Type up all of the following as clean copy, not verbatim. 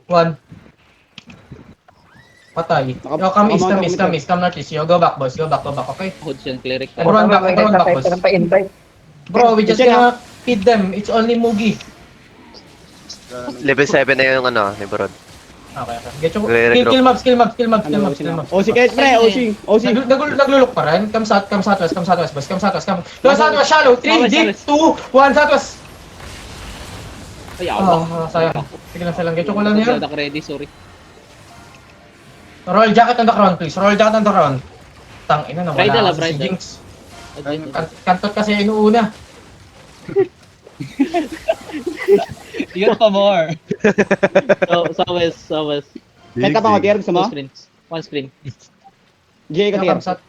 1. Patay. Yo, come northeast. Yo, go back, boys. Go back, okay? Hood siya, cleric. Everyone back, boys. invite. Bro, we just gonna feed them. It's only Mugi. Level 7 na yung ano, ni Brod. Okay. Get yung kill mobs. OC kahit pre, OC. Naglulok pa rin. Come southwest, boys. Come southwest. Shallow. 3, deep, 2, 1, southwest. Ay, ako. Sayang. Sige lang. Get yung kulang niya. Product ready, sorry. Roll jacket on the crown, please. Roll jacket on the crown. Tang ina na Bridal, wala kasi si bridal. Jinx. Kantot kasi inuuna. Yun pa more. So west. Kahit ka pa mga tier, gusto mo? One screen. GA ka tier. Come south.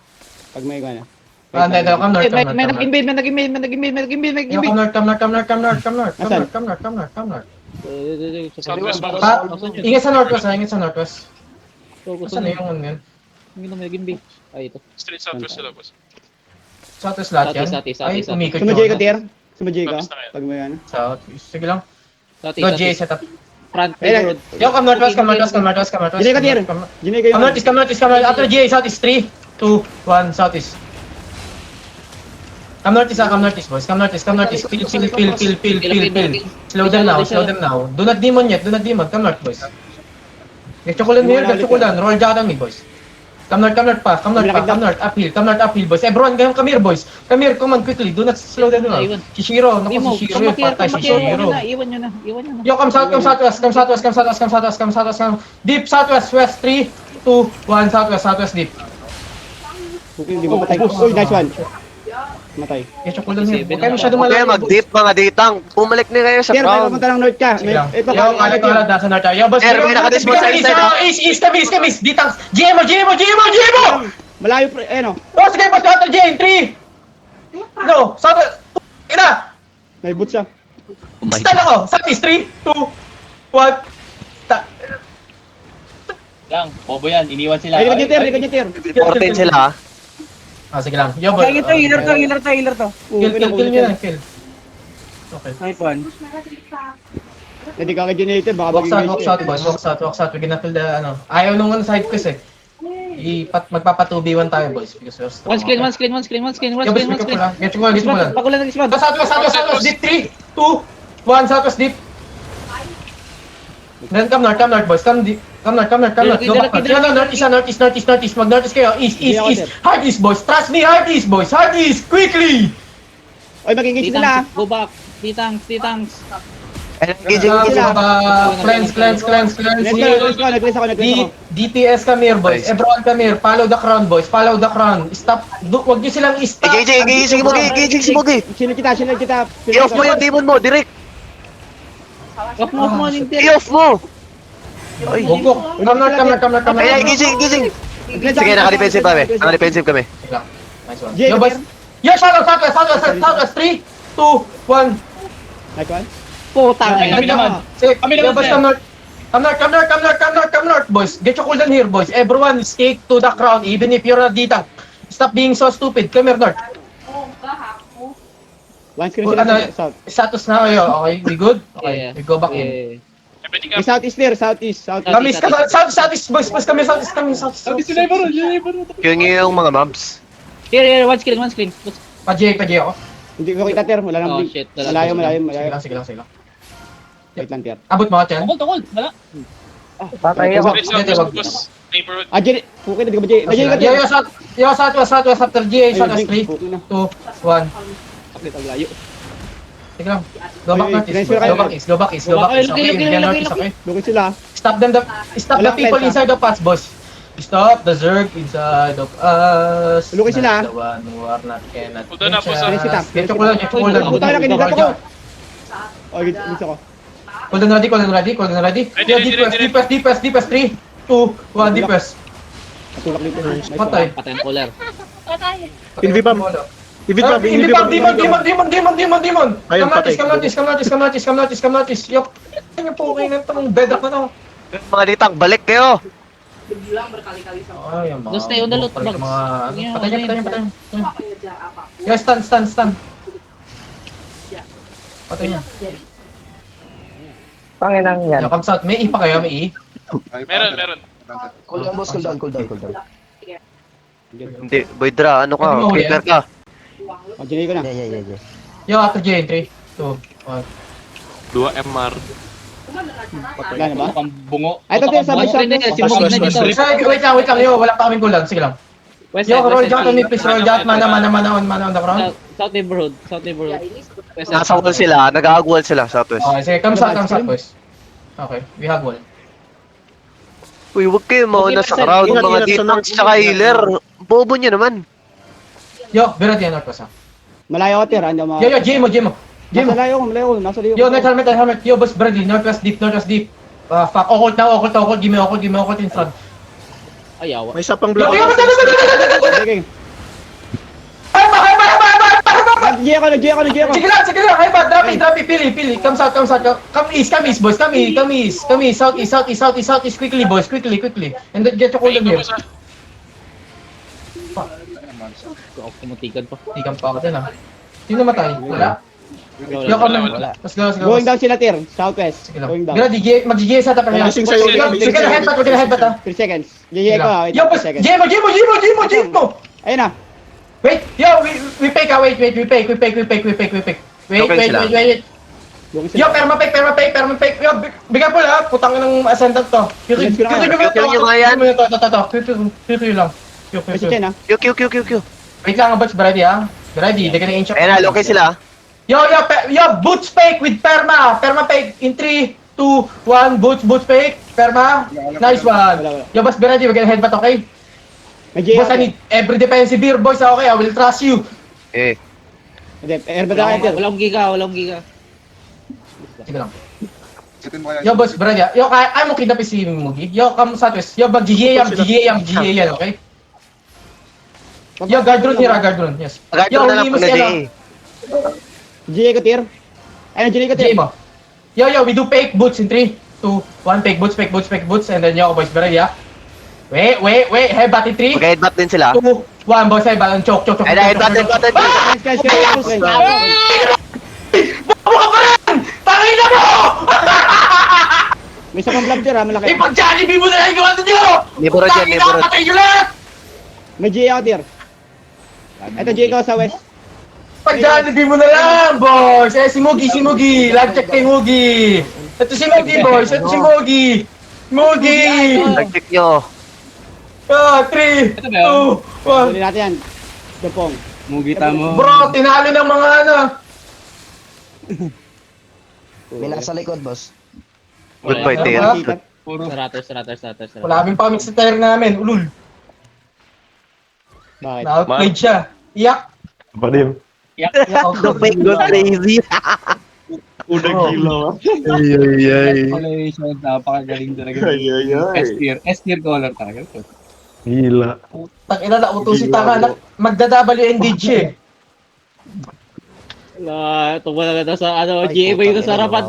Pag may gana. Hindi, come north. May nag-invade. Yo, come north. Southwest ba? Ingat sa northwest. Saan na yung ano yun? Hindi na may nag-invade. Ay, ito. Street southwest sila, boss. Southwest lahat yan? Southeast. Ay, umikot Gusto mo GA ka tier? Gusto mo GA ka? Tapos na kayo. Pag may gana. Southeast. Sige lang. Southeast. Go, Jay, set up. Front, Ayun. road. Yo, come northwest. GA ka tier. GA kayo. Come northeast. After Jay, southeast. 3, 2, 1, southeast. Come northeast, boys. Come northeast. Fill. Slow them now. Do not demon yet. Come north, boys. Get chocolate here. Roll jacket on me, boys. Come north pa. Uphill, boys. Everyone, come here, boys. Come on, quickly. Do not slow them down. Iwan. Shishiro, naku, si Shishiro. Patay si Shishiro. Iwan nyo na. Yo, come southwest. Deep, southwest, west, 3, 2, 1, southwest, deep. Okay, hindi mo patay. Uy, nice one. Matay. Get chocolate here. Huwag kayo masyadong Okay, malayo. mag-deep mga ditang. Bumalik na kayo sa Tier, may ground. papunta ng north ka. Sige lang. Ito Yo, kala nasa north tayo. Yo, boss. Sir, may nakadismount sa inside, ah. East, kami. Ditang. GMO! Malayo pre, no. Oh, sige, boss. Counter J. 3. No, south. Ina. May boot siya. Stun ako. Southeast. 3, 2, 1. Lang, bobo yan. Iniwan sila. Ay, likod niya tier. 14 sila ha. Sige lang. Yo, boss. Healer to. Kill nyo lang, kill. Okay. Nice one. Hindi ka ka-generator, baka Walk maging south, boys. Walk south. We're gonna kill the, ano. Ayaw nung side quest eh. Magpapa-2v1 tayo, boys. Because we're strong. One screen. Yo, boys, pick up mo lang. Get mo lang. Pakulan ng ispan. Southwest, deep, 3, 2, 1, southwest, deep. Then come north, boys. Come north. Go back. Northeast. Mag-northeast kayo. East. Hard east, boys. Trust me, hard east, boys. Hard east, quickly. Ay, magiging sila. Go back. T-tanks. Engaging Cleanse. Nag-rest ako. DPS come here, boys. Everyone come here. Follow the crown, boys. Stop. Wag niyo silang i-stop. Engaging si Mugi. Sino kita. I-off mo yung demon mo, direct. Off mo. I-off mo. Ay, Come north. Kaya engaging. Sige, naka-defensive kami. Nice one. Yo, boys. Yo, southwest. 3, 2, 1. Nice one. Putang. Sige, yo, boys, come north, boys. Get your cooldown here, boys. Everyone, stick to the crown, even if you're a ditang. Stop being so stupid. Come here, north. One screen Oh, sila ano, sa south. Status na kayo. Okay, we good? Okay, Yeah. we go back in. Pwede May ka. southeast there, southeast. Kami, southeast, boys, kami, southeast. Yun yung mga mobs. Here, one screen. Pa-J ako. Hindi ko kita tier, wala nang Oh, blink. shit. Malayo. Sige lang. Wait lang tier. Abot mo ka, Chen? Tukol. Wala. Patay ako. Street southwest, boss. Neighborhood. Ah, Jerry. Pukin na, di ka ba Jerry? Jerry ka tier. Yo, southwest, after GA, southwest, 3, 2, 1. Sakit ang layo. Sige lang. Go back north, Transfer go back east. Okay, Indian north, okay? Lukit sila. Stop the Wala people fence, inside of us, boss. Stop the Zerg inside of us. Lukin sila. Not the one who are not cannot. Puta na, puta. Get your cooldown. Puta na, kinigat ako. Oh, gusto ko. Cooldown ready. Yo, DPS, 3, 2, 1, DPS. Natulak dito. Nice one. Patay. Patay ang cooler. Invipam. Demon. Ayun, patay. Come notice. Yo, ano po kayo ng itong bedrock na to? Mga ditang, balik kayo. Ay, yung mga... Go stay on the loot Patay box. mga... Yeah, Patay okay. niya. Yo, stun. Patay niya. Panginang yan. Yo, come south. May E pa kayo, may E. Meron. Cool down, boss. Cool down. Hindi, Boydra, ano ka? Pwede mo Prepare yan. ka. Mag-generate ko na. Yeah. Yo, after J, 3, 2, 1. 2 MR. Wala na ba? Mukhang bungo. Ay, ito, Mukhang sabi bungo. sa- Screen na, si Mogi na dito. Wait lang, yo. Wala pa kaming cooldown. Sige lang. West Yo, side, roll west out side. on me, please. Roll out. Mana on the ground. South neighborhood. West side. Nasa wall sila, nag-aag-wall sila, southwest. Okay, sige. Come south, boys. Okay, we have wall. Uy, huwag kayo mauna sa crowd, mga D-tanks tsaka healer. Bobo nyo naman. Yo, Berad yan, Northwest, ha. Malayo ka, Tir. Hindi ako Yo, J mo. Nasa layo ko. Nasa layo ko. Yo, helmet. Yo, boss, Bradley, Northwest deep. Fuck, occult now, occult. Give me occult in front. Ayaw. May isa pang Yo, block. Sige. Nag-G ako. Sige lang, hey, bad, drop it, pili. Come south. Come east, boys, come east, south, quickly, boys, quickly. And then get your cooldown here. Ako tumutikad pa. Tikam pa ako din, ha. Sino matay? Wala? Yo, come na. Let's go. Going down sila, Tir. Southwest. Sige lang. Going down. Grady, mag-GG sa tapat niya. Lasing sa'yo, Sige na, headbutt, ha. 3 seconds. GG ko. Wait, Yo, boss, 3 seconds. Jemo! Ayun na. Wait, yo, we pay ka, wait. We pay. Okay sila. Wait. Yo, perma pay. Yo, bigyan po lang, putang ng ascendant to. Kill nyo nga yan. Q lang. May si Chen, ha? Q. Wait lang, bots, ready, ha? Ready, di ka na inch. Ayun na, okay sila. Yo, boots fake with perma. Perma fake in 3, 2, 1, boots fake. Perma. Nice one. Wala. Yo, boss, ready, we're gonna headbutt, okay? May G Boss, I need every defensive here, boys, okay? I will trust you. Eh, Hindi, airbag na kayo, Tir. Walang giga. Sige lang. Yo, boss, ready, ha? Yo, I'm okay na si Mugi. Yo, come southwest. Yo, GA yan, okay? Yo, guard rune here, guard rune, yes. agad Yo, na lang Limus pag yan, na-DA. GA ko, Tir. Ayun, GA ko, Tir. GA mo. Yo, we do fake boots in 3, 2, 1, fake boots, and then yo, boys, ready, ha? Wait, headbutt in 3, Mag-headbutt din sila. 2, 1, boys, headbutt, choke. Ayun na, headbutt. Guys. Tangina mo! May isa pang block, Tir, ha? Malaki. Ipag-Jollibee mo na lang yung ano nyo! Niborod yan, niborod. Patay nyo lahat! May GA ako, Tir. Ito, GA ko sa west. Pag-Jollibee mo na lang, boys! Si Mugi. Live check kay Mugi. Ito si Mugi, boys. Mugi! Nag-check nyo. 3, Ito ba yun? 2, 1. Huli natin yan. Dupong. Mugita mo. Bro, tinalo ng mga ano. May nasa likod, boss. Goodbye, Tir. Sarater. Wala kaming pamit sa tire namin. Ulul. Bakit? Na-outplayed siya. Iyak. The fake got crazy. Congratulations, napakagaling talaga. S-tier color talaga. Tangina na uto si Tanga. Magda-WNDG eh. Ito mo na sa GA ba yung sa harapan?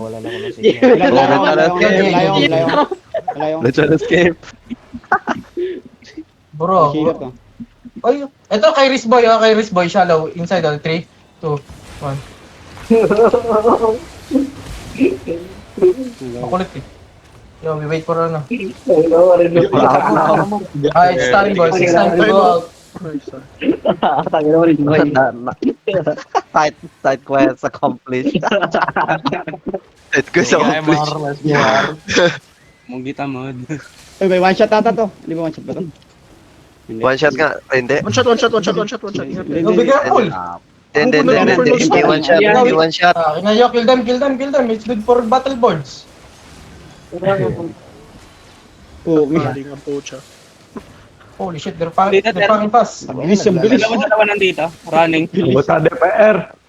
Layo. Let's escape. Bro. Sigat ko. Ay, ito kay Riz Boy, shallow. Inside 3, 2, 1. Makulit eh. Yo, we wait for ano. It's time, boys. It's time to go out. Side quest accomplished. Side quest accomplished. Mugita mo. Uy, may one shot ata to. Hindi ba one shot ba to? One shot nga. Ay, hindi. One shot. Oh, be careful. Hindi one shot. Hindi one shot. Kinayo, kill them. It's good for battle boards. Galing ang pocha. Holy shit, they're fucking fast. Bilis yung bilis. Dalawa nandito. Running.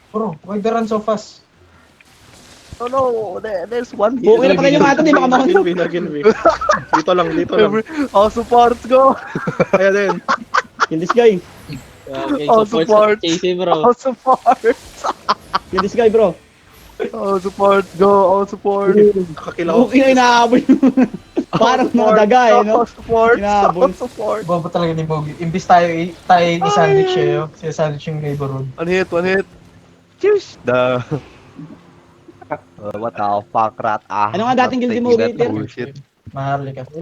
Bro, why they run so fast? Oh no, there's one Okay na pala yung ato, di baka mahon. Again. Dito lang. All supports go. Kaya din. Kill this guy. Okay, All support. support. Chasey bro. All supports. Kill this guy, bro. All supports go. All support. Nakakila ko. Okay na inaabol yung... Parang mga daga eh, no? All supports. Inaabol. All support. Bobo talaga ni Bogi. Imbis tayo i-sandwich siya, sandwich yung neighborhood. One hit. Cheers. What the fuck, rat? Ah, Ano nga dating guilty mo, that Gator? bullshit. Maharli ka.